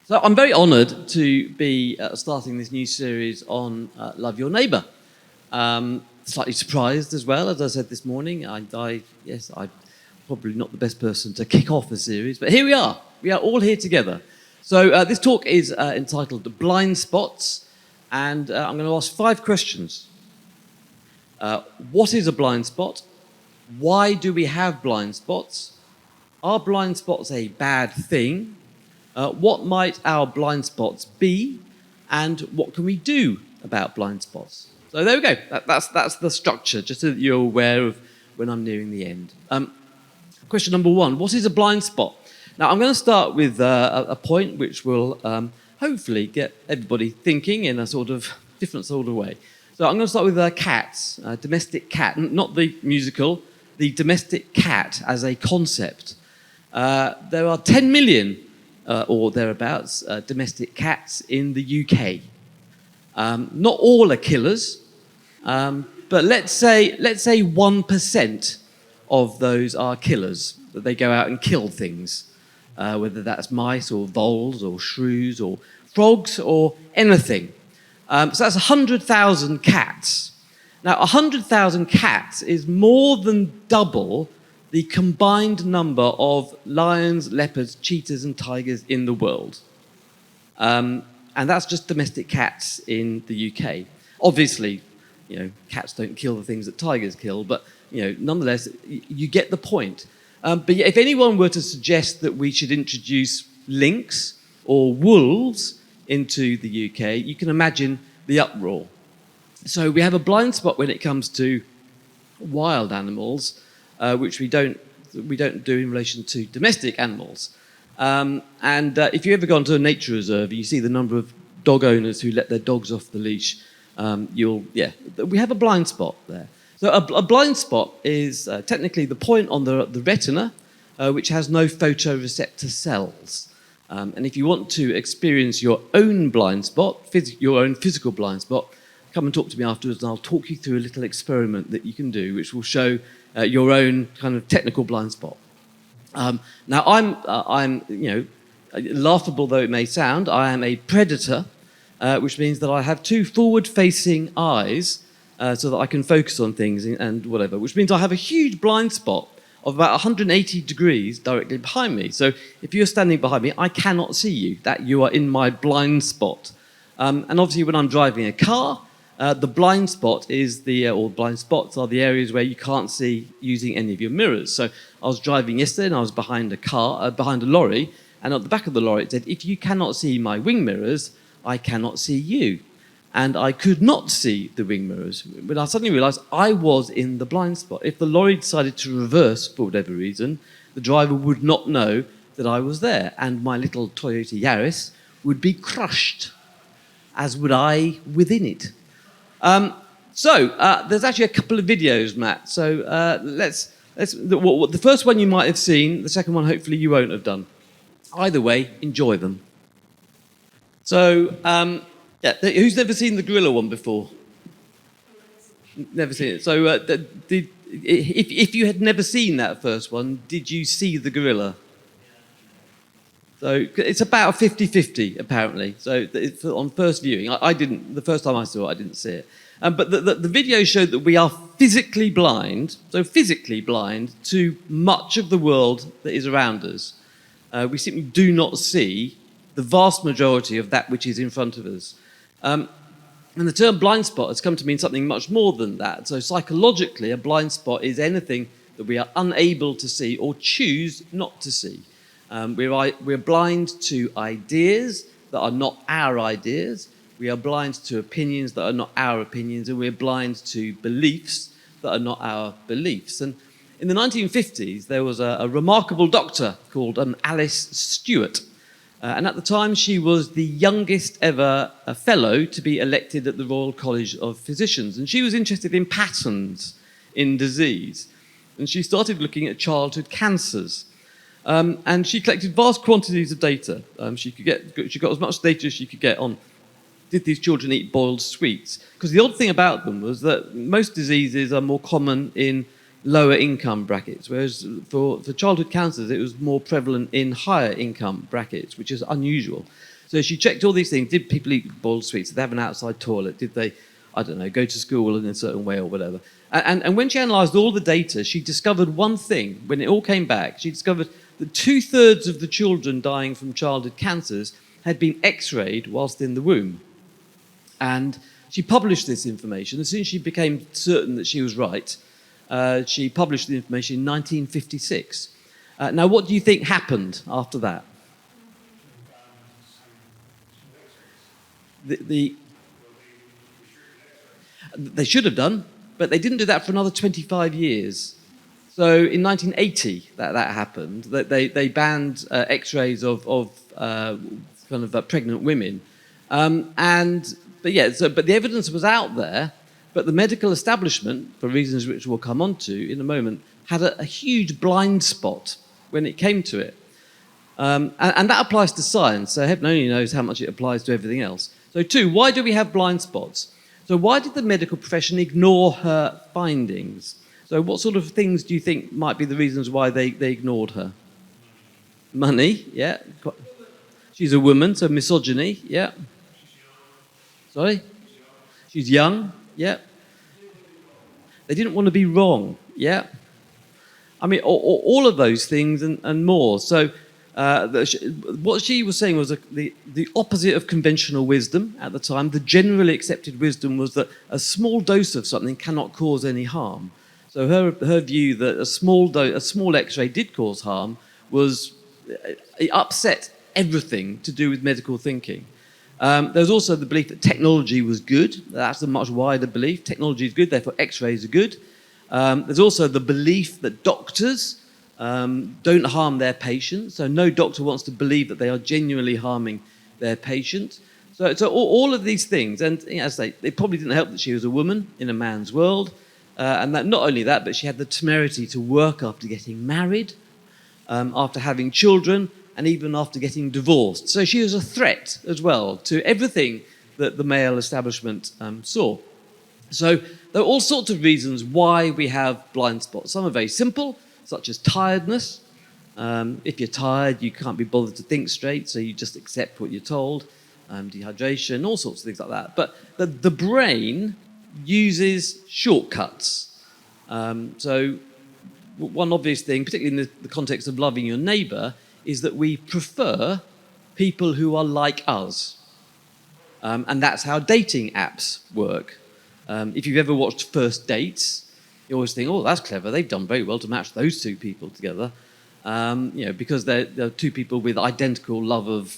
So I'm very honoured to be starting this new series on Love Your Neighbour. Slightly surprised as well, as I said this morning. I'm probably not the best person to kick off the series, but here we are. We are all here together. So this talk is entitled Blind Spots, and I'm going to ask 5 questions. What is a blind spot? Why do we have blind spots? Are blind spots a bad thing? What might our blind spots be? And what can we do about blind spots? So there we go. That's the structure, just so that you're aware of when I'm nearing the end. Question number 1, what is a blind spot? Now, I'm going to start with a point which will hopefully get everybody thinking in a sort of different sort of way. So I'm going to start with cats, domestic cat, not the musical, the domestic cat as a concept. There are 10 million or thereabouts domestic cats in the UK. Not all are killers, but let's say 1% of those are killers, that they go out and kill things, whether that's mice or voles or shrews or frogs or anything. So that's 100,000 cats. Now, 100,000 cats is more than double the combined number of lions, leopards, cheetahs and tigers in the world. And that's just domestic cats in the UK. Obviously, cats don't kill the things that tigers kill, but nonetheless, you get the point. But if anyone were to suggest that we should introduce lynx or wolves into the UK, you can imagine the uproar. So we have a blind spot when it comes to wild animals, which we don't do in relation to domestic animals. If you've ever gone to a nature reserve and you see the number of dog owners who let their dogs off the leash, we have a blind spot there. So a blind spot is technically the point on the retina which has no photoreceptor cells. And if you want to experience your own blind spot, your own physical blind spot, come and talk to me afterwards and I'll talk you through a little experiment that you can do which will show your own kind of technical blind spot. Now, I'm laughable though it may sound, I am a predator, which means that I have 2 forward-facing eyes so that I can focus on things and whatever, which means I have a huge blind spot of about 180 degrees directly behind me. So if you're standing behind me, I cannot see you, that you are in my blind spot. And obviously when I'm driving a car, the blind spot is or blind spots are the areas where you can't see using any of your mirrors. So I was driving yesterday and I was behind a lorry, and at the back of the lorry it said, if you cannot see my wing mirrors, I cannot see you. And I could not see the wing mirrors. But I suddenly realised I was in the blind spot. If the lorry decided to reverse for whatever reason, the driver would not know that I was there, and my little Toyota Yaris would be crushed, as would I within it. There's actually a couple of videos, Matt. So the first one you might have seen, the second one hopefully you won't have done. Either way, enjoy them. So, who's never seen the gorilla one before? Never seen it. So, if you had never seen that first one, did you see the gorilla? So it's about 50-50, apparently. So it's on first viewing. I didn't, the first time I saw it, I didn't see it. But the video showed that we are physically blind to much of the world that is around us. We simply do not see the vast majority of that which is in front of us. And the term blind spot has come to mean something much more than that. So psychologically, a blind spot is anything that we are unable to see or choose not to see. We're blind to ideas that are not our ideas. We are blind to opinions that are not our opinions, and we're blind to beliefs that are not our beliefs. And in the 1950s, there was a remarkable doctor called Alice Stewart. And at the time, she was the youngest ever fellow to be elected at the Royal College of Physicians. And she was interested in patterns in disease. And she started looking at childhood cancers. And she collected vast quantities of data. She got as much data as she could get on, did these children eat boiled sweets? Because the odd thing about them was that most diseases are more common in lower income brackets, whereas for childhood cancers, it was more prevalent in higher income brackets, which is unusual. So she checked all these things. Did people eat boiled sweets? Did they have an outside toilet? Did they, I don't know, go to school in a certain way or whatever? And when she analysed all the data, she discovered one thing. When it all came back, she discovered that 2/3 of the children dying from childhood cancers had been x-rayed whilst in the womb. And she published this information. As soon as she became certain that she was right, she published the information in 1956. Now, what do you think happened after that? They should have done, but they didn't do that for another 25 years. So in 1980, that happened. They banned X-rays of pregnant women, but the evidence was out there. But the medical establishment, for reasons which we'll come on to in a moment, had a huge blind spot when it came to it. And that applies to science, so heaven only knows how much it applies to everything else. So 2, why do we have blind spots? So why did the medical profession ignore her findings? So what sort of things do you think might be the reasons why they ignored her? Money, yeah. She's a woman, so misogyny, yeah. Sorry? She's young, yeah. They didn't want to be wrong, yeah. I mean, all of those things and more. So what she was saying was the opposite of conventional wisdom at the time. The generally accepted wisdom was that a small dose of something cannot cause any harm. So her view that a small X-ray did cause harm was, it upset everything to do with medical thinking. There's also the belief that technology was good. That's a much wider belief. Technology is good, therefore X-rays are good. There's also the belief that doctors don't harm their patients. So no doctor wants to believe that they are genuinely harming their patient. So all of these things, and as I say, it probably didn't help that she was a woman in a man's world. And that not only that, but she had the temerity to work after getting married, after having children, and even after getting divorced. So she was a threat as well to everything that the male establishment saw. So there are all sorts of reasons why we have blind spots. Some are very simple, such as tiredness. If you're tired, you can't be bothered to think straight, so you just accept what you're told. Dehydration, all sorts of things like that. But the brain uses shortcuts. So one obvious thing, particularly in the context of loving your neighbour, is that we prefer people who are like us. And that's how dating apps work. If you've ever watched First Dates, you always think, oh, that's clever. They've done very well to match those two people together. Because they're two people with identical love of,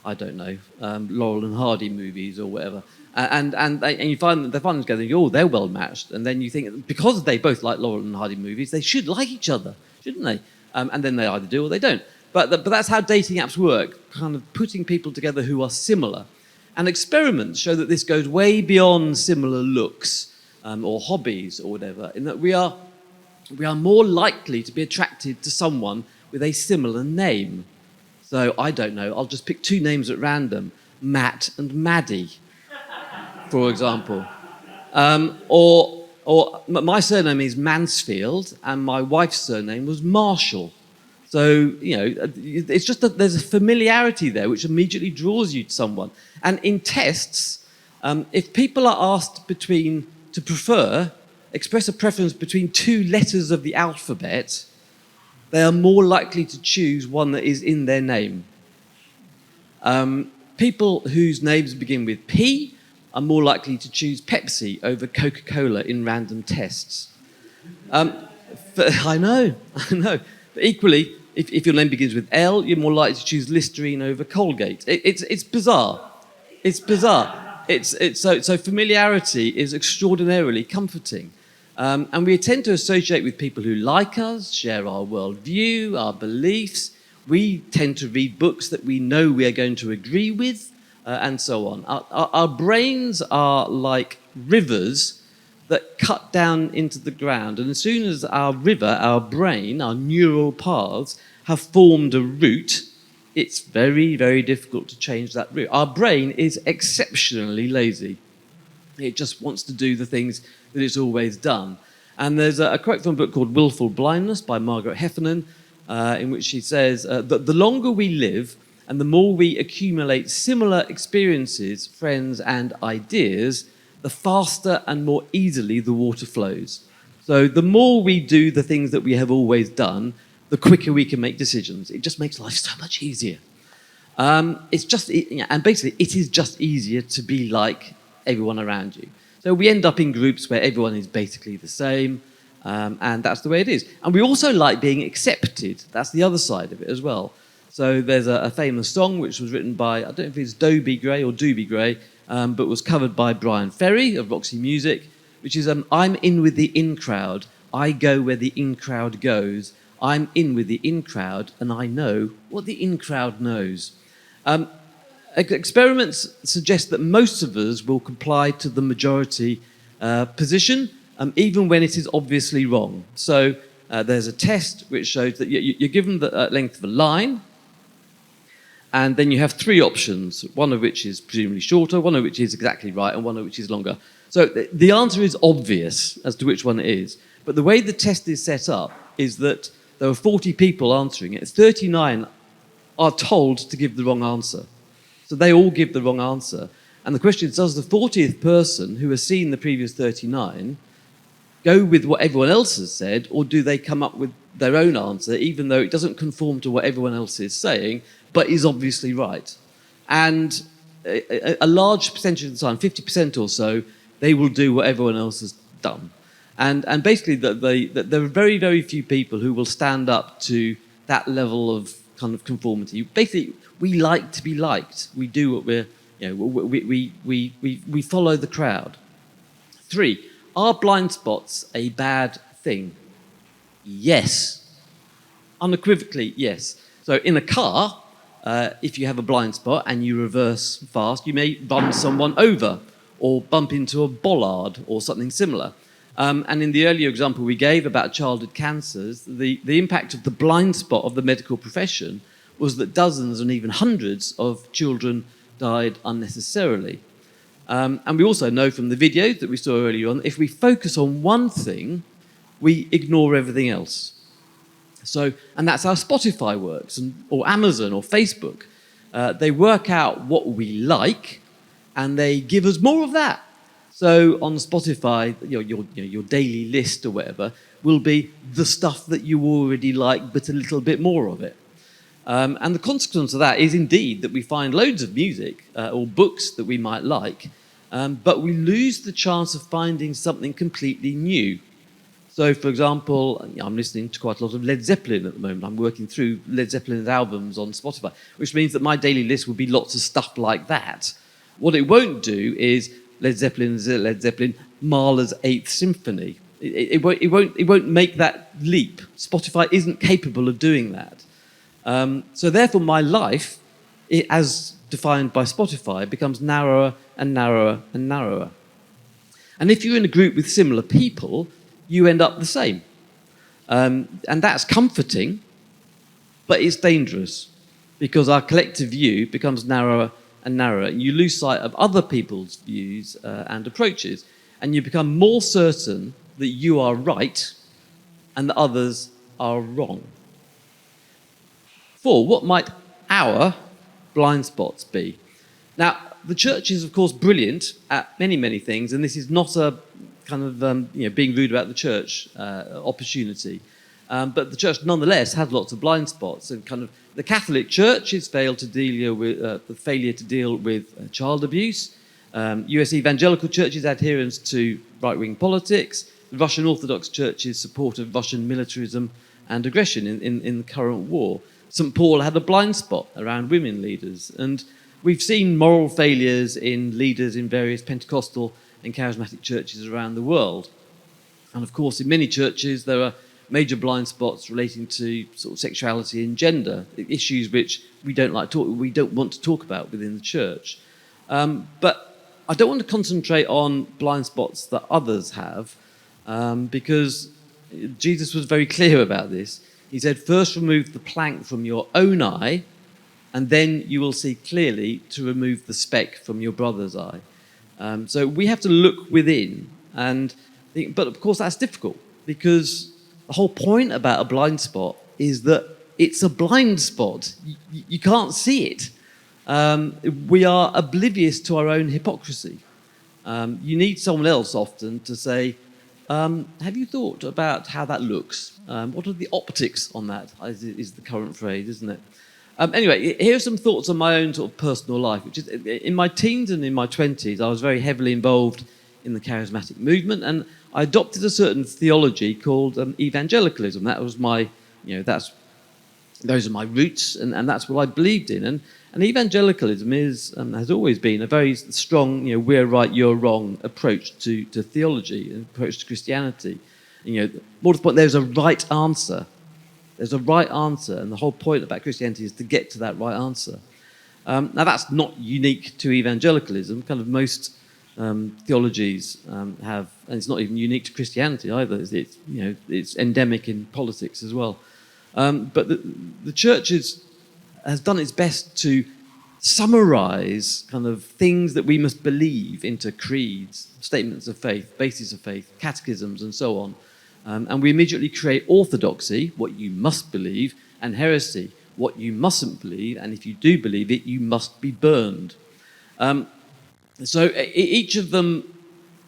I don't know, Laurel and Hardy movies or whatever. And you find that they find them together and you go, oh, they're well matched. And then you think, because they both like Laurel and Hardy movies, they should like each other, shouldn't they? And then they either do or they don't. But that's how dating apps work, kind of putting people together who are similar. And experiments show that this goes way beyond similar looks or hobbies or whatever, in that we are more likely to be attracted to someone with a similar name. So, I don't know, I'll just pick 2 names at random, Matt and Maddie, for example. Or my surname is Mansfield and my wife's surname was Marshall. So, it's just that there's a familiarity there which immediately draws you to someone. And in tests, if people are asked to express a preference between 2 letters of the alphabet, they are more likely to choose one that is in their name. People whose names begin with P are more likely to choose Pepsi over Coca-Cola in random tests. I know. But equally, if your name begins with L, you're more likely to choose Listerine over Colgate. It's bizarre. It's bizarre. So familiarity is extraordinarily comforting. And we tend to associate with people who like us, share our worldview, our beliefs. We tend to read books that we know we are going to agree with, and so on. Our brains are like rivers that cut down into the ground. And as soon as our river, our brain, our neural paths have formed a route, it's very, very difficult to change that route. Our brain is exceptionally lazy. It just wants to do the things that it's always done. And there's a quote from a book called Willful Blindness by Margaret Heffernan, in which she says that the longer we live, And the more we accumulate similar experiences, friends, and ideas, the faster and more easily the water flows. So the more we do the things that we have always done, the quicker we can make decisions. It just makes life so much easier. And basically, it is just easier to be like everyone around you. So we end up in groups where everyone is basically the same, and that's the way it is. And we also like being accepted. That's the other side of it as well. So there's a famous song which was written by, I don't know if it's Dobie Gray or Doobie Gray, but was covered by Brian Ferry of Roxy Music, which is, I'm in with the in crowd, I go where the in crowd goes, I'm in with the in crowd, and I know what the in crowd knows. Experiments suggest that most of us will comply to the majority position, even when it is obviously wrong. So there's a test which shows that you're given the length of a line, and then you have three options, one of which is presumably shorter, one of which is exactly right, and one of which is longer. So the answer is obvious as to which one it is. But the way the test is set up is that there are 40 people answering it. 39 are told to give the wrong answer. So they all give the wrong answer. And the question is, does the 40th person who has seen the previous 39 go with what everyone else has said, or do they come up with their own answer, even though it doesn't conform to what everyone else is saying, but is obviously right? And a large percentage of the time, 50% or so, they will do what everyone else has done. And basically, there are very, very few people who will stand up to that level of kind of conformity. Basically, we like to be liked. We do what we follow the crowd. 3, are blind spots a bad thing? Yes. Unequivocally, yes. So in a car, if you have a blind spot and you reverse fast, you may run someone over or bump into a bollard or something similar. And in the earlier example we gave about childhood cancers, the impact of the blind spot of the medical profession was that dozens and even hundreds of children died unnecessarily. And we also know from the videos that we saw earlier on, if we focus on one thing, we ignore everything else. So, and that's how Spotify works, or Amazon or Facebook. They work out what we like, and they give us more of that. So on Spotify, your daily list or whatever will be the stuff that you already like, but a little bit more of it. And the consequence of that is indeed that we find loads of music or books that we might like, but we lose the chance of finding something completely new. So, for example, I'm listening to quite a lot of Led Zeppelin at the moment. I'm working through Led Zeppelin's albums on Spotify, which means that my daily list will be lots of stuff like that. What it won't do is Led Zeppelin, Mahler's Eighth Symphony. It won't make that leap. Spotify isn't capable of doing that. So therefore, my life, as defined by Spotify, becomes narrower and narrower and narrower. And if you're in a group with similar people, you end up the same. And that's comforting, but it's dangerous because our collective view becomes narrower and narrower. You lose sight of other people's views and approaches, and you become more certain that you are right and that others are wrong. 4, what might our blind spots be? Now, the church is, of course, brilliant at many, many things, and this is not a kind of being rude about the church opportunity. But the church, nonetheless, has lots of blind spots, and kind of the Catholic Church has failed to deal with the failure to deal with child abuse. US evangelical church's adherence to right-wing politics. The Russian Orthodox Church's support of Russian militarism and aggression in the current war. St. Paul had a blind spot around women leaders, and we've seen moral failures in leaders in various Pentecostal and charismatic churches around the world. And of course, in many churches, there are major blind spots relating to sort of sexuality and gender, issues which we don't want to talk about within the church. But I don't want to concentrate on blind spots that others have, because Jesus was very clear about this. He said, first remove the plank from your own eye, and then you will see clearly to remove the speck from your brother's eye. So we have to look within, but of course that's difficult, because the whole point about a blind spot is that it's a blind spot. You can't see it. We are oblivious to our own hypocrisy. You need someone else often to say, have you thought about how that looks? What are the optics on that, is the current phrase, isn't it? Anyway, here are some thoughts on my own sort of personal life, which is in my teens and in my 20s, I was very heavily involved in the charismatic movement, and I adopted a certain theology called evangelicalism. That was my, those are my roots, and that's what I believed in. And evangelicalism has always been a very strong, we're right, you're wrong approach to theology, an approach to Christianity. More to the point, there's a right answer. There's a right answer, and the whole point about Christianity is to get to that right answer. Now, that's not unique to evangelicalism. Kind of most theologies have, and it's not even unique to Christianity either. It's endemic in politics as well. But the church has done its best to summarize kind of things that we must believe into creeds, statements of faith, bases of faith, catechisms, and so on. And we immediately create orthodoxy, what you must believe, and heresy, what you mustn't believe, and if you do believe it, you must be burned. So each of them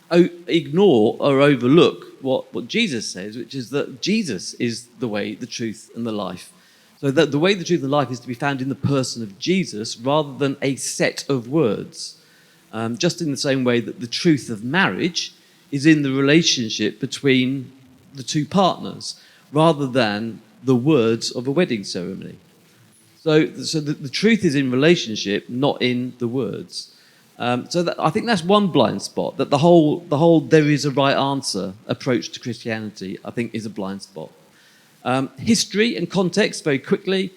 ignore or overlook what Jesus says, which is that Jesus is the way, the truth, and the life. So that the way, the truth, and the life is to be found in the person of Jesus rather than a set of words. Just in the same way that the truth of marriage is in the relationship between the two partners rather than the words of a wedding ceremony. So the truth is in relationship, not in the words. I think that's one blind spot, that the whole there is a right answer approach to Christianity, I think, is a blind spot. History and context, very quickly,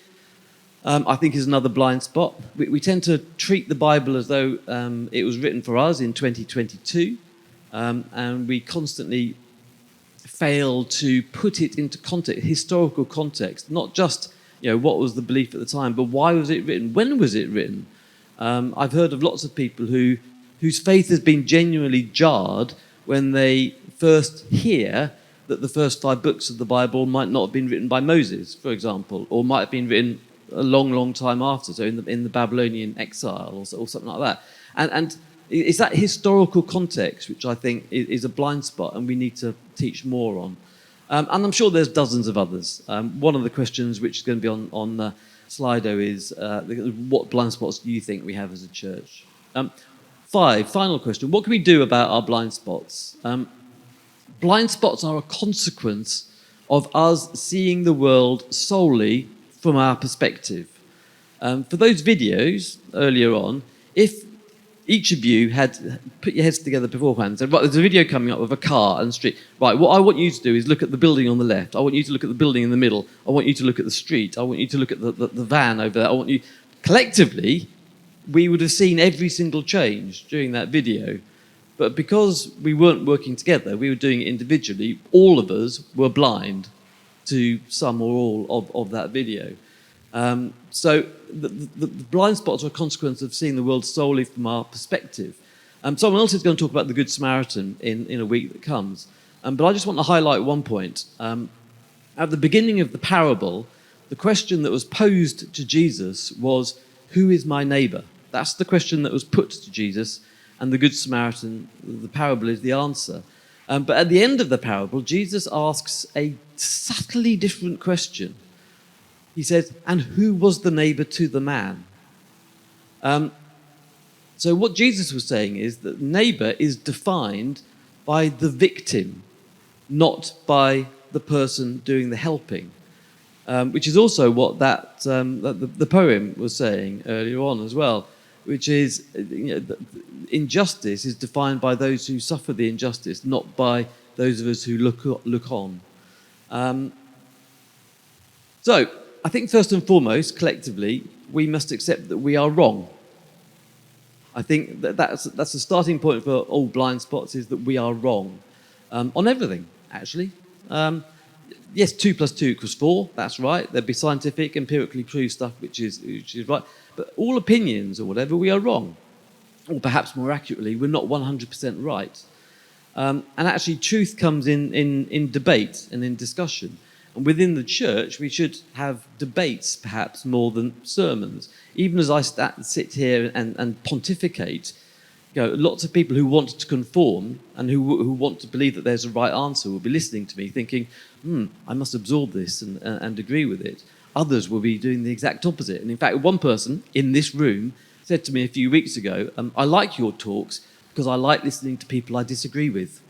I think is another blind spot. We tend to treat the Bible as though it was written for us in 2022, and we constantly fail to put it into context, historical context, not just what was the belief at the time, but why was it written? When was it written? I've heard of lots of people whose faith has been genuinely jarred when they first hear that the first 5 books of the Bible might not have been written by Moses, for example, or might have been written a long, long time after, so in the Babylonian exile or something like that. And it's that historical context which I think is a blind spot, and we need to teach more on. And I'm sure there's dozens of others. One of the questions which is going to be on the Slido is, what blind spots do you think we have as a church? 5, final question. What can we do about our blind spots? Blind spots are a consequence of us seeing the world solely from our perspective. For those videos earlier on, if each of you had put your heads together beforehand and said, right, there's a video coming up of a car and street. Right, what I want you to do is look at the building on the left. I want you to look at the building in the middle. I want you to look at the street. I want you to look at the van over there. I want you... Collectively, we would have seen every single change during that video. But because we weren't working together, we were doing it individually, all of us were blind to some or all of that video. So the blind spots are a consequence of seeing the world solely from our perspective. Someone else is going to talk about the Good Samaritan in a week that comes. But I just want to highlight one point. At the beginning of the parable, the question that was posed to Jesus was, who is my neighbour? That's the question that was put to Jesus, and the Good Samaritan, the parable, is the answer. But at the end of the parable, Jesus asks a subtly different question. He says, and who was the neighbour to the man? So what Jesus was saying is that neighbour is defined by the victim, not by the person doing the helping, which is also what the poem was saying earlier on as well, which is injustice is defined by those who suffer the injustice, not by those of us who look on. So I think first and foremost, collectively, we must accept that we are wrong. I think that's a starting point for all blind spots, is that we are wrong on everything, actually. Yes, 2 + 2 = 4, that's right. There'd be scientific, empirically proved stuff which is right. But all opinions or whatever, we are wrong. Or perhaps more accurately, we're not 100% right. And actually, truth comes in debate and in discussion. And within the church, we should have debates perhaps more than sermons. Even as I sit here and pontificate, lots of people who want to conform and who want to believe that there's a right answer will be listening to me thinking, I must absorb this and agree with it. Others will be doing the exact opposite. And in fact, one person in this room said to me a few weeks ago, I like your talks because I like listening to people I disagree with.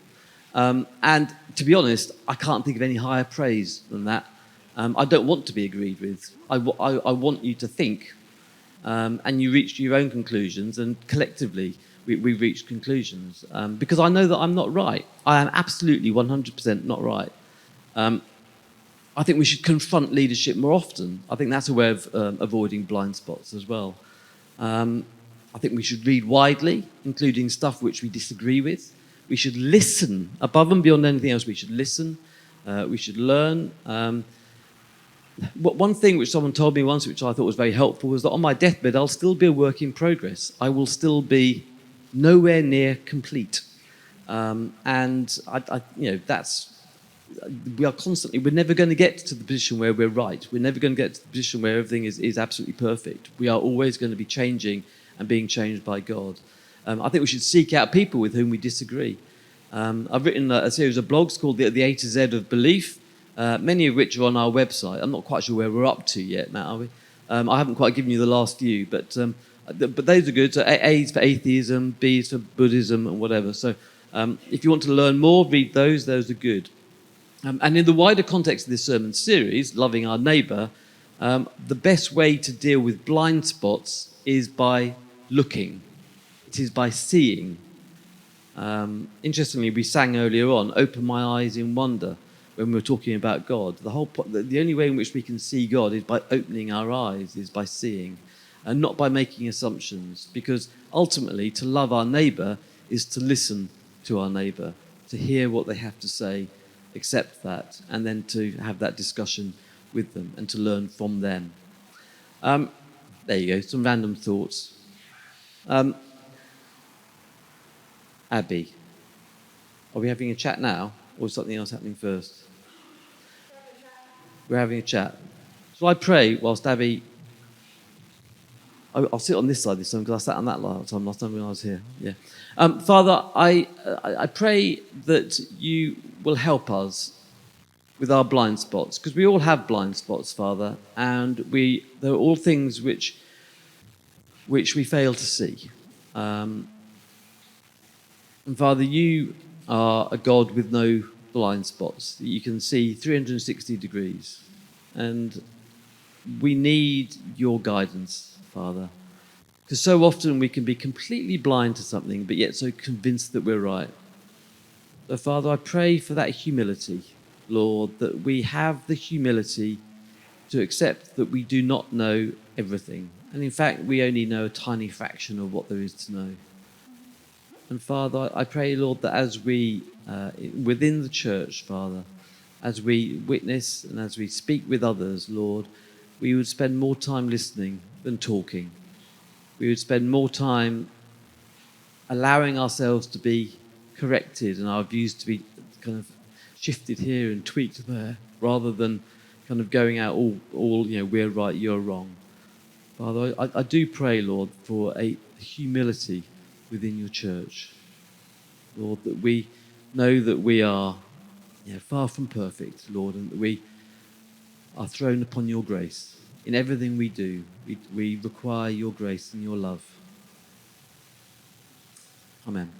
And to be honest, I can't think of any higher praise than that. I don't want to be agreed with. I want you to think, and you reach your own conclusions, and collectively we reach conclusions. Because I know that I'm not right. I am absolutely 100% not right. I think we should confront leadership more often. I think that's a way of avoiding blind spots as well. I think we should read widely, including stuff which we disagree with. We should listen, above and beyond anything else, we should listen. We should learn. One thing which someone told me once, which I thought was very helpful, was that on my deathbed, I'll still be a work in progress. I will still be nowhere near complete. We're never going to get to the position where we're right. We're never going to get to the position where everything is absolutely perfect. We are always going to be changing and being changed by God. I think we should seek out people with whom we disagree. I've written a series of blogs called the A to Z of Belief, many of which are on our website. I'm not quite sure where we're up to yet, Matt, are we? I haven't quite given you the last few, but those are good. So A is for atheism, B is for Buddhism, and whatever. So if you want to learn more, read those. Those are good. And in the wider context of this sermon series, Loving Our Neighbour, the best way to deal with blind spots is by looking. It is by seeing. Interestingly, we sang earlier on, "Open my eyes in wonder," when we were talking about God. The only way in which we can see God is by opening our eyes, is by seeing, and not by making assumptions. Because ultimately, to love our neighbour is to listen to our neighbour, to hear what they have to say, accept that, and then to have that discussion with them and to learn from them. There you go, some random thoughts. Abby, are we having a chat now, or is something else happening first? We're having a chat. Shall I pray whilst Abby... I'll sit on this side this time because I sat on that last time when I was here. Yeah. Father, I pray that you will help us with our blind spots, because we all have blind spots, Father, and there are all things which we fail to see. And Father, you are a God with no blind spots. You can see 360 degrees. And we need your guidance, Father. Because so often we can be completely blind to something, but yet so convinced that we're right. So, Father, I pray for that humility, Lord, that we have the humility to accept that we do not know everything. And in fact, we only know a tiny fraction of what there is to know. And Father, I pray, Lord, that as we, within the church, Father, as we witness and as we speak with others, Lord, we would spend more time listening than talking. We would spend more time allowing ourselves to be corrected and our views to be kind of shifted here and tweaked there, rather than kind of going out all we're right, you're wrong. Father, I do pray, Lord, for a humility within your church. Lord, that we know that we are far from perfect, Lord, and that we are thrown upon your grace. In everything we do, we require your grace and your love. Amen.